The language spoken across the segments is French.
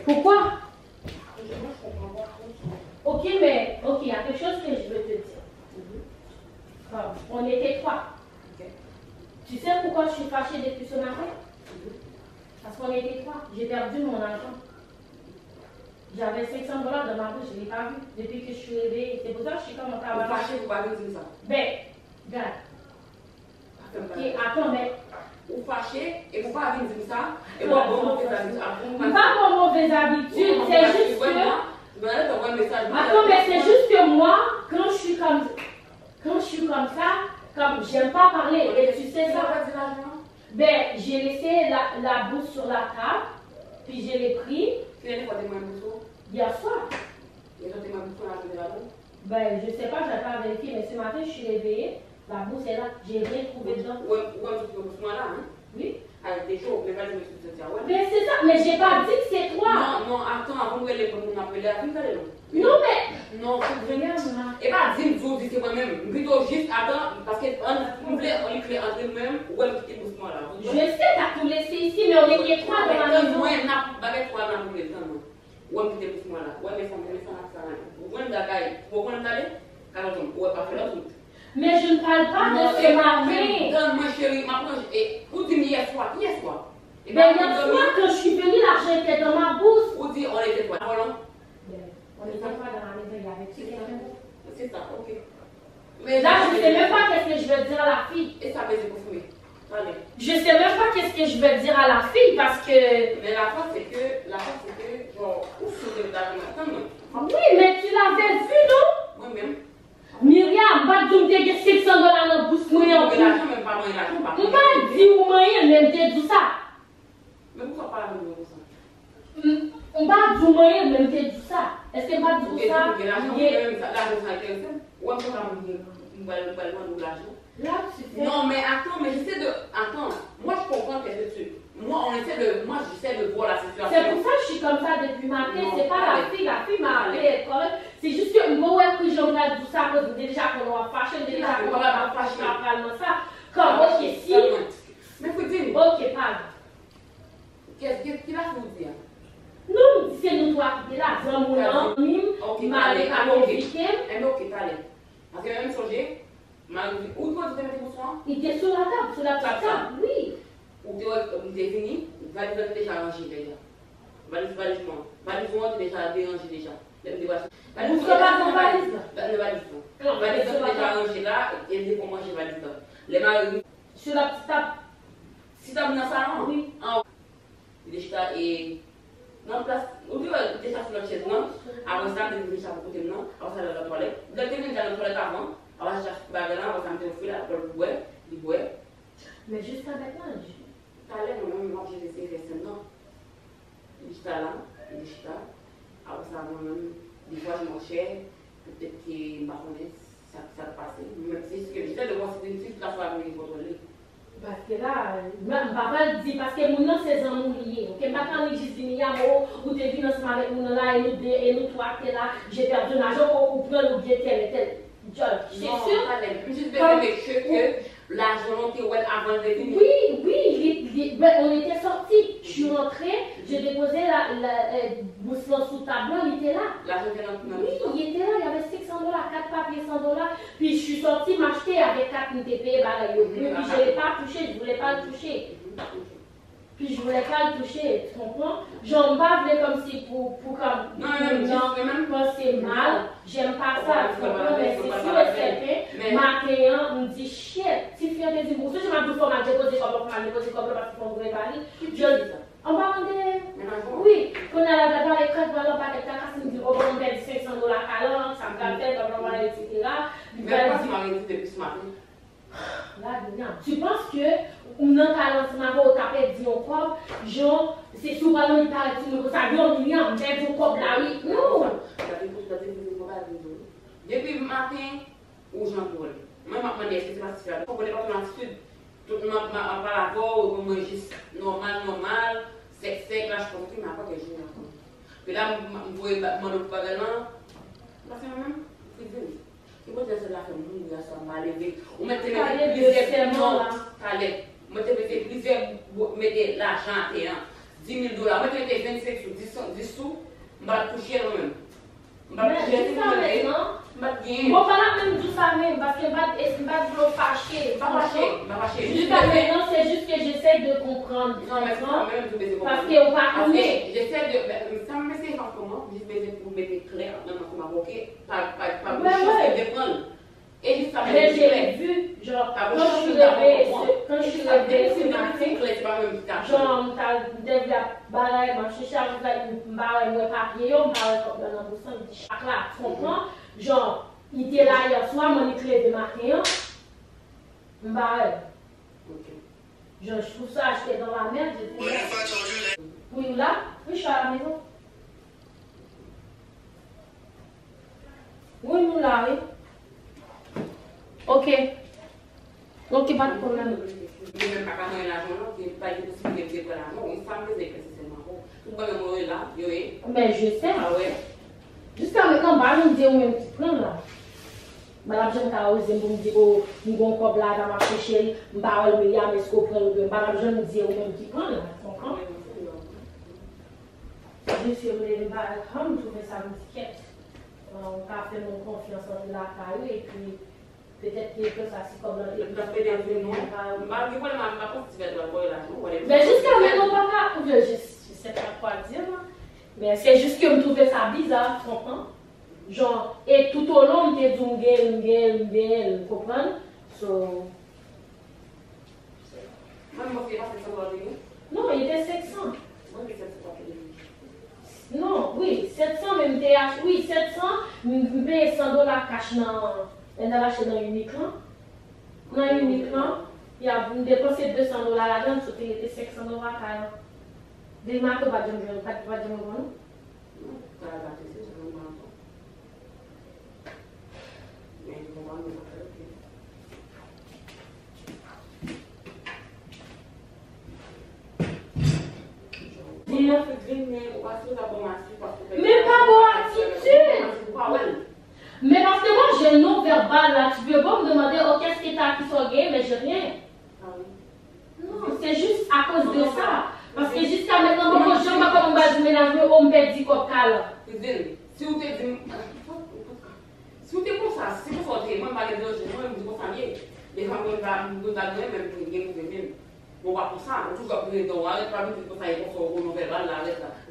Pourquoi? Ok, mais ok, il y a quelque chose que je veux te dire. On était trois. Tu sais pourquoi je suis fâchée depuis ce matin? Parce qu'on était trois. J'ai perdu mon argent. J'avais 500 dollars dans ma bouche, je ne l'ai pas vu depuis que je suis réveillée. C'est pour ça que je suis comme en travail. Fâchée, vous pas dire ça. Ben, regarde. Ok, attends, mais. Vous fâchez et vous pas dire ça. Et moi, bon, mauvaises habitudes. Pas pour mauvaises habitudes, c'est juste que. Attends, mais c'est juste que moi, quand je suis comme ça, comme j'aime pas parler, et tu sais ça. Ben, j'ai laissé la bourse sur la table, puis je l'ai pris. Hier soir. Ben, je sais pas, je n'ai pas vérifié, mais ce matin, je suis réveillée, la bourse est là, j'ai rien trouvé dedans. Oui. Mais c'est ça, mais j'ai pas dit que c'est toi. Non, attends, avant de les prendre, on appelle à qui non, mais. Non, regarde, et pas dire vous dites moi-même, plutôt juste attends, parce qu'on voulait entrer nous-mêmes, ou elle quitte doucement là. Je sais, t'as tout laissé ici, mais on était trois dans la maison. Moi, on n'a pas fait trois dans le temps. Ou elle quitte doucement là. Ouais, mais ça. Vous voyez d'accord, vous voyez aller, car on ne pas faire la route. Mais je ne parle pas de ce matin. Donne-moi chérie, ma proche, et vous dites hier soir. Ben, hier soir, quand je suis venue, l'argent était dans ma bourse. Vous dites, on était quoi? On était pas dans la maison, il y avait c'est ça, ok. Mais là, je ne sais même pas qu'est-ce que je veux dire à la fille. Et ça veut dire pour fumer. Je ne sais même pas qu'est-ce que je veux dire à la fille parce que. Mais la chose c'est que, genre, où est-ce que maintenant? Oui, mais tu l'avais vu, non? Moi-même. Myriam, pas dire que tu 500 dollars dans la bourse, moi, en plus. L'argent, même pas moi, l'argent, pas. On va dire au moyen, même tout ça. Mais pourquoi pas la même ça? On va dire au moyen, même tout ça. Est-ce que pas dire ça? L'argent, ça a été fait. Ou on peut pas me l'argent. Là, tu fais. Non, mais attends, mais j'essaie de. Attends, moi je comprends qu'est-ce que tu. Moi, j'essaie de voir la situation. C'est pour ça que je suis comme ça depuis matin. C'est pas la fille m'a appelé. C'est juste que moi, que j'en ai tout ça, parce que déjà qu'on va fâcher, déjà qu'on va fâcher après ça. Comme, ok, si. Mais faut dire. Ok, pardon. Qu'est-ce qu'il a fait vous dire? Non, c'est nous trois qui sommes là. Dans mon nom, il m'a allé à l'éviter. Ok, allez. Parce que même changer. Où toi tu t'es mis pour soin? Il était sur la table, sur la petite table, oui. Ou tu es fini, valise déjà arrangé déjà. Valise, tu déjà dérangé déjà. Vous ne pas dans valise? Valise déjà arrangé là, et il faut manger valise là. Les maris. Sur la petite table. Si tu as dans le salon? Oui. Déjà, et. Non, place. Ou tu vas déjà sur la chaise, non? Avant ça, tu es déjà à côté, non? Avant ça, dans la toilette. Vous êtes déjà dans la toilette avant. On va chercher on va faire un fil là, pour le boire, du boire. Mais juste avec moi, T'allais, moi-même, manger des céréales, non? J'étais là, j'étais là. Après ça, moi-même, des fois, je mangeais, peut-être que ma journée, ça passait. Mais c'est ce que j'étais de voir, c'était une petite place où je me contrôler. Parce que là, papa dit, parce que mon nom c'est Jean Moulier. Ok, maintenant, il dit, il y a où tu es venu ensemble avec nous là, et nous trois, tu es là, j'ai perdu l'argent, ou prendre le billet tel et tel. C'est sûr. Juste que l'argent était avant de venir. Oui, on était sortis. Je suis rentrée, j'ai déposé la bourse sous tableau, il était là. L'argent était là. Oui, il était là, il y avait 500 dollars, 4 papiers 100 dollars. Puis je suis sortie m'acheter avec 4 NTP, puis je ne l'ai pas touché, je ne voulais pas le toucher. Puis je ne voulais pas le toucher, tu comprends? J'en bavais comme si pour comme. Non, penser mal. J'aime pas ça, tu comprends? Mais c'est sûr et certain. Ma cliente me dit, shit, si tu fais des bourses, je m'en doute, je déposer comme parce qu'il faut me parler. Je dis ça. On va demander. Oui, quand on a la date, les cartes, voilà, pas quelqu'un qui me dit, oh, on perd 500 dollars à l'heure, ça me fait faire, etc. Mais pourquoi tu m'as dit depuis ce matin? Là, tu penses que on a un lancement au tapé dit au corps, genre, c'est souvent le tas de ça vient au milieu, on fait du corps là, oui. Non! Depuis le matin, où j'en parle. Moi, je me dis, est-ce que c'est pas si on ne connaît pas ton attitude? Tout le monde par rapport, on mange juste normal, sec, là, je comprends, mais après que je joue. Puis là, je vois mon gouvernement, parce que moi-même, je suis venu. Et moi, je suis là, je suis mal élevé. On m'a plusieurs mots, on m'a plusieurs, mettez l'argent à terre. 10 000 $. Moi, tu étais 25 sous, 10 sous, je vais toucher moi-même. Mais jusqu'à maintenant, bon, pas même tout ça même, parce que je ne vais pas fâcher. Jusqu'à maintenant, c'est juste que j'essaie de comprendre. Non, mais c'est quand même tout baiser. Parce qu'on va connaître. J'essaie de. Ça me fait pas comment, juste baiser pour mettre clair, dans ma boque, pas de prendre. Et juste ça me mais j'ai vu, genre, quand je suis levée ce matin, genre, t'as développé balaye, ma chicha, balaye, moi papier, on parle comme dans l'emboussant, il dit chaque là, tu comprends? Genre, il était là hier soir, mon éclair de matin, balaye. Genre, je trouve ça acheté dans la mer, j'étais là. Oui, là? Oui, je suis à la maison. Oui, nous là, oui. Ok. Ok, pas de problème. Je ne vais pas gagner l'argent, je ne vais pas de possibilité de l'argent. Il semble que c'est marrant. Tout le monde est là, mais je sais. Ah ouais. Jusqu'à maintenant, je me dis, où est-ce que tu prends là? Madame, je me dis, oh, nous avons un couple là, dans ma chérie, je ne vais pas me dire, mais est-ce qu'on prend le bien? Madame, je me dis, où est-ce que tu prends là? Tu comprends? Je suis allée comme trouver ça musiquette. On a fait mon confiance en la caille et puis. Peut-être que ça c'est comme dans les mais jusqu'à maintenant, papa, je sais pas quoi dire, mais c'est juste que je trouvais ça bizarre, tu comprends? Genre, et tout au long, il était du tu comprends? So. Non, il était 700. Non, oui, 700 même TH, oui, 700, je paye $100 cash dans. Elle a acheté dans Unique. Dans Unique, il a dépensé $200 là-dedans, c'était $500 à des marques pas de me pas de me voir. Mais pas bonne attitude. Mais parce que moi j'ai un non-verbal là, tu veux pas me demander, oh qu'est-ce que t'as qui soit gay, mais j'ai rien. Non, c'est juste à cause de ça. Parce que jusqu'à maintenant, moi je ne sais pas comment on va se mélanger, on me perd 10 coques là. Si vous êtes pour ça, si vous sortez, moi je vais dire, moi je dis pour ça, les gens vont donner même pour les gens. On va pour ça, on va pour les gens, on va pas pour ça, ils vont se non-verbal là,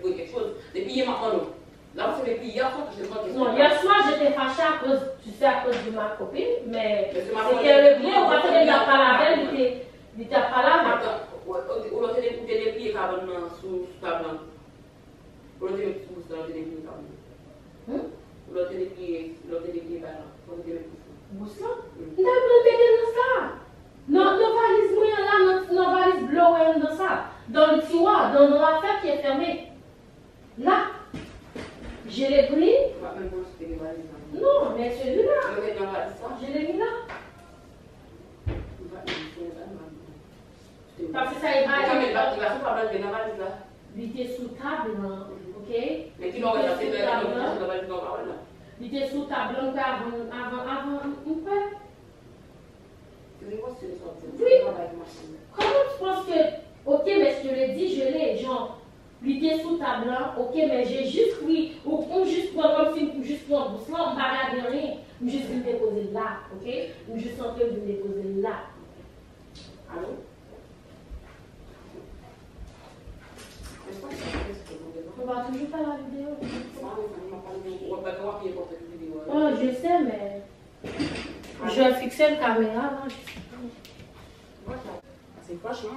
pour quelque chose. Depuis hier maintenant. Là, c'est depuis hier soir que je crois que c'est. Non, hier soir, j'étais fâchée à cause, tu sais, à cause de ma copine, mais c'est qu'elle est bien, on va te dire, il n'a pas la belle, il n'était pas là. Ou l'autre est des pieds sous ta blanche. Ou l'autre est sous ta blanche. Ou l'autre est des pieds, Bousla? Non, non, ça. Non, valise moyen là, non, valise bleu dans ça. Dans le tiroir, dans l'affaire qui est fermée. Là. Je l'ai pris. Non, mais celui-là. Je l'ai mis là. Parce que ça est mal. Il était sous table, ok? Mais qui l'a regardé il était sous table avant un peu. Oui. Comment tu penses que. Ok, mais je te l'ai dit, je l'ai. Genre. Il était sous table, ok, mais j'ai juste pris, ou juste prendre comme si, juste prendre bourse là, on ne va regarder rien, je juste me déposer là, ok? Je juste en train de me déposer là. Allô? On va toujours faire la vidéo. Oh, je sais, mais je vais fixer la caméra là. C'est franchement,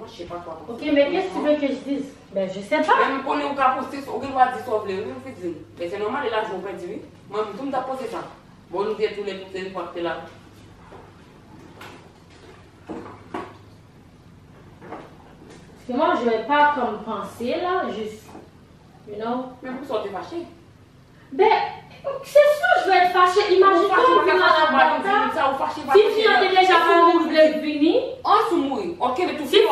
je sais pas quoi. Ok, mais qu'est-ce que tu veux que je dise? Ben, je sais pas. Même pour nous poster, on doit dissolver, mais c'est normal, là, je vais dire. Moi, tout le monde a posé ça. Bon, nous disons tous les coups de porter là. Parce que moi, je vais pas comme penser là, juste, you know. Mais vous sortez fâché? Ben, c'est sûr, je vais être fâchée. Imagine-toi, on vient à la banque. Si tu as déjà pas même venir, on se mouille. Si tu as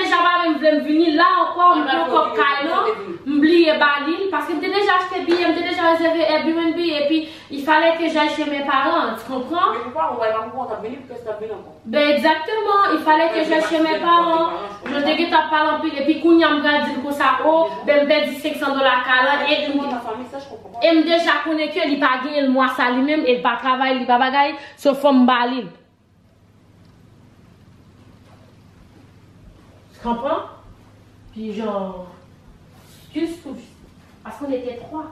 déjà pas même venir, là encore, on prend comme caillou, m'oublier Balil, parce que j'ai déjà acheté billet, j'ai déjà réservé Airbnb, et puis il fallait que j'aille chez mes parents, tu comprends? Mais pourquoi on va pas venir parce que tu as venu encore? Ben exactement, il fallait que j'aille chez mes parents. Je dis que tu as parler en plus. Et puis, quand il y a un gars dit que ça, oh, ben, dit $500 calme. Et me déjà connaît que il pas gagné le mois ça lui-même, il pas travailler, il pas bagaille, sauf femme balil. Tu comprends? Puis genre, juste parce qu'on était trois.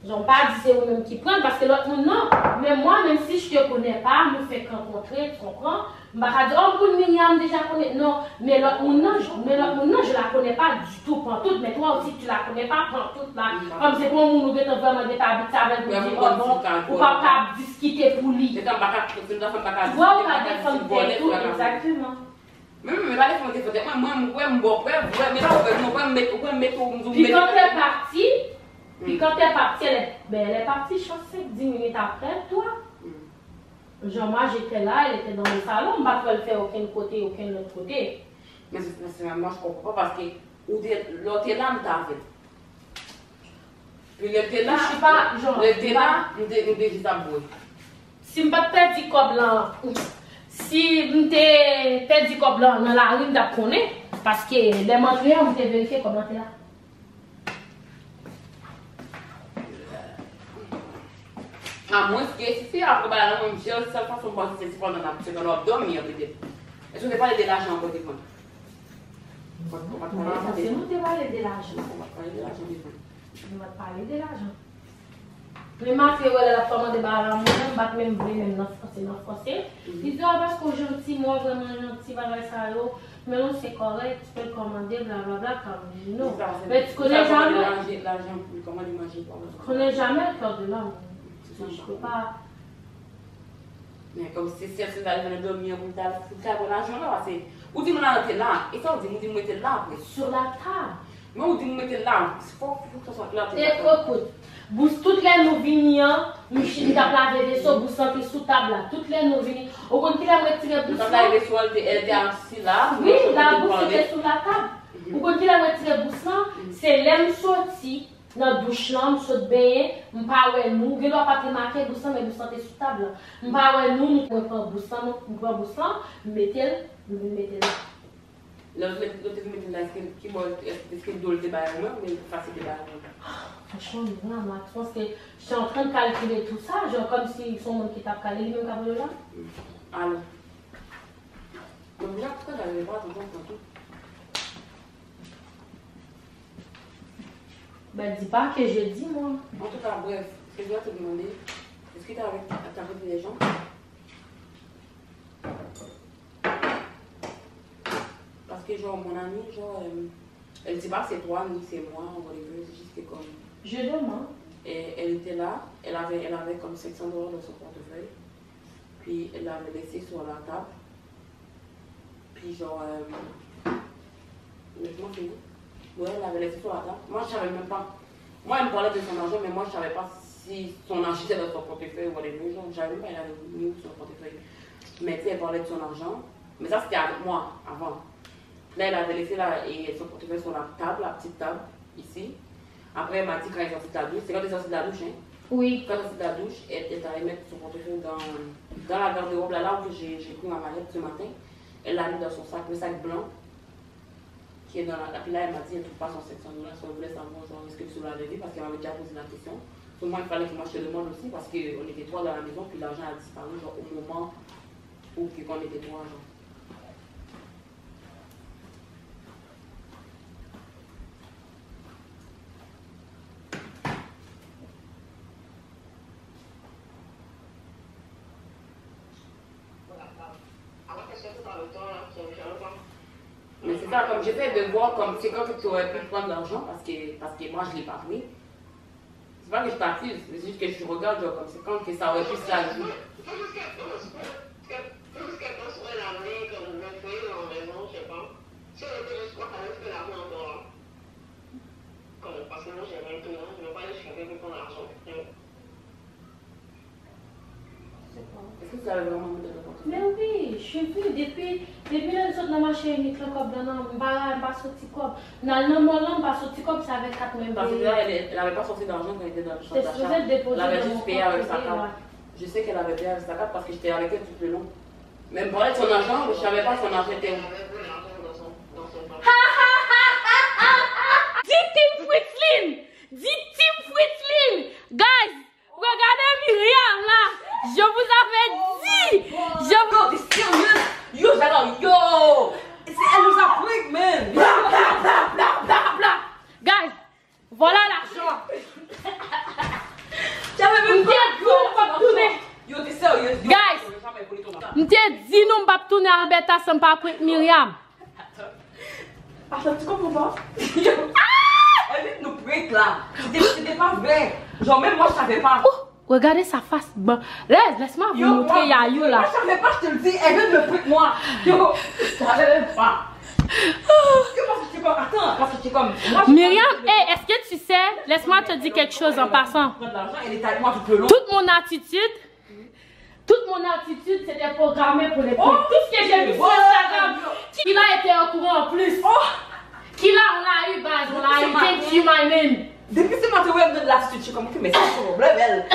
J'en pas dit c'est eux-mêmes qui prennent parce que l'autre monde non. Mais moi, même si je te connais pas, me fait rencontrer, tu comprends? Je ne vais pas dire, oh, pour Myriam déjà connaît. Non, mais l'autre monde non, je la connais pas du tout, prends tout. Mais toi aussi, tu la connais pas, prends tout là. Comme c'est pour nous, nous qui vraiment d'établir ça avec nous, ou pas discuter pour lui. Tu vois, on va défendre tout, exactement. Mais pas défendre tes photos. Moi, puis quand t'es parti, elle est partie, je pense, 10 minutes après, toi. Genre, moi, j'étais là, elle était dans le salon, on ne va pas le faire aucun côté, aucun autre côté. Mais moi, je comprends pas parce que l'autre est là, m't'a fait. Puis l'autre est là, si je ne pas perdu comme blanc, si je perdu comme blanc dans la rue, je connais, parce que les mensuels, on peut vérifier comment tu es là. À moins que si après, Michel, ça fait son bon, c'est pendant la seconde heure dormir peut-être. Est-ce que tu parles de l'argent encore des fois? C'est nous qui parler de l'argent. On va parler de l'argent des fois. On va parler de l'argent. Mais ma fille, elle a commandé des barres à moi-même, bat même vrai, même dans le français. Il dit, ah, parce que gentil, moi, vraiment gentil, mais non, c'est correct, tu peux le commander, blablabla, comme non. Mais tu connais jamais. L'argent, comment l'imaginer? Tu connais jamais le cœur de l'homme. Je peux pas. Mais comme si c'est d'aller dormir, vous avez l'argent là, c'est. Ou dis-moi là, t'es là, et ça, vous dites, t'es là après. Sur la table. Mais vous dites, t'es là, il faut que ça soit là. Écoute, toutes les nouvelles, Michel t'a lavé des seaux, vous sentez sous table là, toutes les nouvelles. Au contraire, il a retiré le bousson. Quand elle était assise là. Oui, la bousson était sous la table. Au contraire, il a retiré le bousson, c'est l'aime sorti. Dans la douche, là, je suis baigné, je ne sais pas nous, je ne sais pas marquer bousson, mais bousson est sous table. Je ne sais pas nous, nous prenons bousson, mettez-le là. L'autre mettez là, est-ce qu'il doit le débarrasser, mais facile débarrasser. Franchement, vraiment, je pense que je suis en train de calculer tout ça, genre comme si son monde qui t'a calé, lui-même qui a volé là. Alors. Donc, déjà, pourquoi j'avais pas ton compte tout? Ben, dis pas que je dis, moi. En tout cas, bref, ce que je dois te demander, est-ce que tu as avec les gens? Parce que, genre, mon amie, genre, elle ne dit pas que c'est toi, ni c'est moi, on va les c'est juste que comme. Je demande. Et elle était là, elle avait comme $500 dans son portefeuille, puis elle l'avait laissé sur la table. Puis, genre, honnêtement, c'est où? Ouais, elle l'avait laissé sur la table. Moi, je ne savais même pas. Moi, elle me parlait de son argent, mais moi, je ne savais pas si son argent était dans son portefeuille ou whatever. Je ne savais même pas qu'elle avait mis son portefeuille. Mais tu sais, elle parlait de son argent. Mais ça, c'était avec moi, avant. Là, elle avait laissé son portefeuille sur la table, la petite table, ici. Après, elle m'a dit quand elle est sortie de la douche. C'est quand elle est sortie de la douche, hein? Oui. Quand elle est sortie de la douche, elle est allée mettre son portefeuille dans la garde-robe, là où j'ai pris ma mallette ce matin. Elle l'a mis dans son sac, le sac blanc. Qui est dans la. Puis là, elle m'a dit, elle ne trouve pas son $500. Si on voulait savoir, genre, est-ce que tu l'as levé? Parce qu'elle m'avait déjà posé la question. Pour moi, il fallait que moi je te demande aussi, parce qu'on était trois dans la maison, puis l'argent a disparu, genre, au moment où on était trois, genre. Mais c'est ça, comme j'essaie de voir comme c'est quand que tu aurais pu prendre l'argent parce que moi je ne l'ai pas pris. C'est pas que je t'accuse, c'est juste que je regarde genre comme c'est quand que ça aurait pu se la jouer. Parce que moi j'ai rien tout, je ne vais pas aller chercher pour prendre l'argent. Est-ce que ça avait vraiment mis de ton portefeuille? Mais oui, je suis venue depuis là, nous sommes dans ma chaîne, nous sommes dans pas sorti comme. Dans le moment, pas sorti comme ça avec 4 membres. Parce que là, elle n'avait pas sorti d'argent quand elle était dans le champ d'achat. Elle avait juste payé avec sa carte. Je sais qu'elle avait payé avec sa carte parce que j'étais avec elle tout le long. Même pour elle, son argent, je ne savais pas que son argent était où. t'as sans pas prendre Myriam. Attends, tu comprends pas? Elle vient de nous prêter là. C'était pas vrai. Genre, même moi, je savais pas. Oh, regardez sa face. Bon, laisse-moi vous montrer Yayou là. Moi, je savais pas, je te le dis. Elle vient de me prêter moi. Yo, je savais même pas. Attends, parce que c'est comme. Myriam, hey, est-ce que tu sais, laisse-moi te dire quelque chose en passant. Elle est avec moi tout le long. Toute mon attitude, c'était programmé pour les prix. Tout ce que j'ai vu sur Instagram, qui a été au courant en plus. Qui là, on a eu base, on a eu thank you my name. Depuis ce matin, elle me donne l'attitude, je suis comme, ok, mais c'est son problème, elle.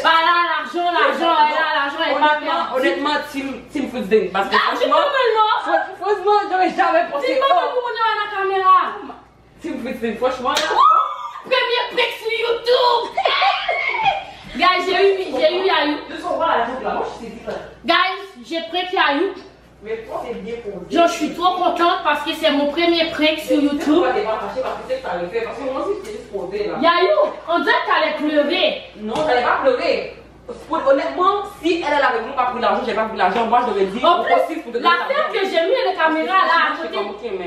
Bah là, l'argent, elle va bien. Honnêtement, team Foodsding. Parce que franchement, j'aurais jamais pensé. C'est pas pour nous à la caméra. Team Foodsding, franchement. Premier prix sur YouTube. Guys, j'ai eu Yayou. Guys, j'ai pris Yayou. Mais toi, c'est bien pour vous. Je suis trop contente parce que c'est mon premier prank sur YouTube. Yayou, on dirait que t'allais pleurer. Non, j'allais pas pleurer. Honnêtement, si elle avait vraiment pas pris l'argent, j'ai pas pris l'argent, moi je l'aurais dit. En plus, l'affaire que j'ai mis la caméra là à côté.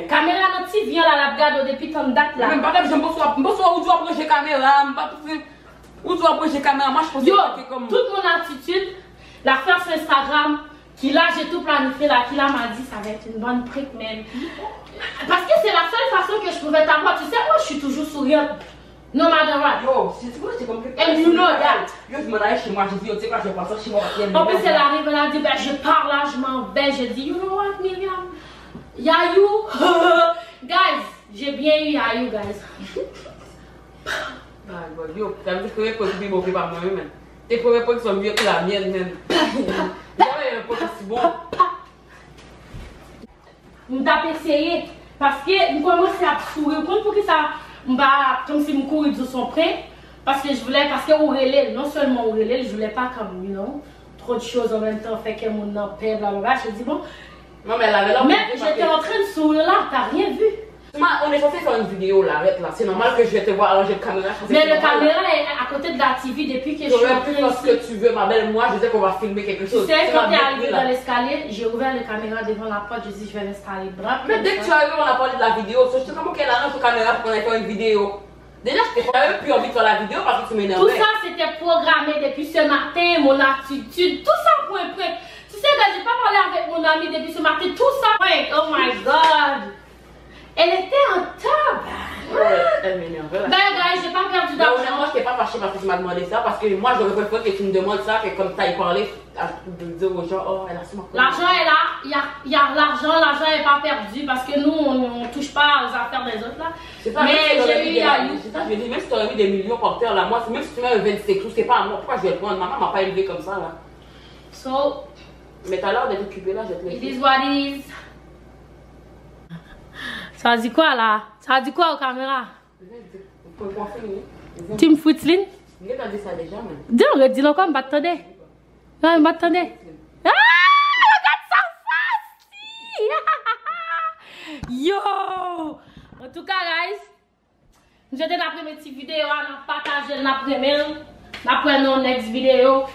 Caméra notre vient là, la regarde depuis ton date là. Même pas que j'aime bonsoir, où tu approches les caméras, où tu approches les caméras, moi je pense que comme. Toute mon attitude, l'affaire sur Instagram. Qui là, j'ai tout planifié là, qui là m'a dit ça va être une bonne prick même. Parce que c'est la seule façon que je pouvais t'avoir. Tu sais, moi je suis toujours souriante. No matter what. Yo, c'est quoi, c'est comme que. And you know that. Yo, je m'en allais chez moi, j'ai dit, tu sais quoi, je vais passer chez moi parce qu'il y a en plus, elle arrive, elle a dit, ben je pars là, je m'en vais. Je dis, you know what, Myriam? Yayou. Guys, j'ai bien eu Yayou, guys. Yo, t'as vu que les premiers potes sont par moi-même. Tes premiers potes sont mieux que la mienne même. Bon. Je vais essayer parce que je commence à sourire pour que ça comme si je courais de son prêt parce que je voulais parce que Aurélie non seulement Aurélie je voulais pas comme you know trop de choses en même temps fait que mon nom perd blablabla je dis bon non mais elle avait l'air mais j'étais en train de sourire là t'as rien vu. On est censé faire une vidéo là, arrête là. C'est normal que je vais te voir alors j'ai le caméra. Mais le caméra est à côté de la TV depuis que je suis en train ce que tu veux, ma belle. Moi, je sais qu'on va filmer quelque chose. Tu sais, quand tu es arrivé dans l'escalier, j'ai ouvert la caméra devant la porte, je dis je vais l'installer. Mais dès que tu es arrivé, on a parlé de la vidéo. Je te dis comment qu'elle arrange la caméra pour qu'on ait fait une vidéo. Déjà, je n'avais même plus envie de faire la vidéo parce que tu m'énervais. Tout ça, c'était programmé depuis ce matin, mon attitude, tout ça pour un prank. Tu sais, j'ai pas parlé avec mon ami depuis ce matin, tout ça prank. Oh my god. Elle était en top! Ouais, elle m'énervait. Ben, gars, j'ai pas perdu d'argent. Moi, je t'ai pas fâché parce que tu m'as demandé ça, parce que moi, j'aurais préféré que tu me demandes ça, que comme tu as parlé, de dire aux gens, oh, elle a su ma l'argent est là, il y a l'argent n'est pas perdu parce que nous, on ne touche pas aux affaires des autres là. Pas, mais j'ai eu Yayou. C'est ça, je dis, même si tu aurais mis des millions par terre là, moi, même si tu mets un 25 sous, c'est pas à moi, pourquoi je vais le prendre? Maman m'a pas élevé comme ça là. So, mais t'as l'air d'être occupé là, je te laisse. It is what it is. Ça dit quoi là? Ça dit quoi aux caméras? Team Foodsding? Je t'ai dit ça déjà, mais. Dis, on redit encore, m'attendez. Ouais, m'attendez. Ah! Regarde sa face! Yo! En tout cas, guys, je te la première petite vidéo, on a partagé la première. Après, nos next vidéo.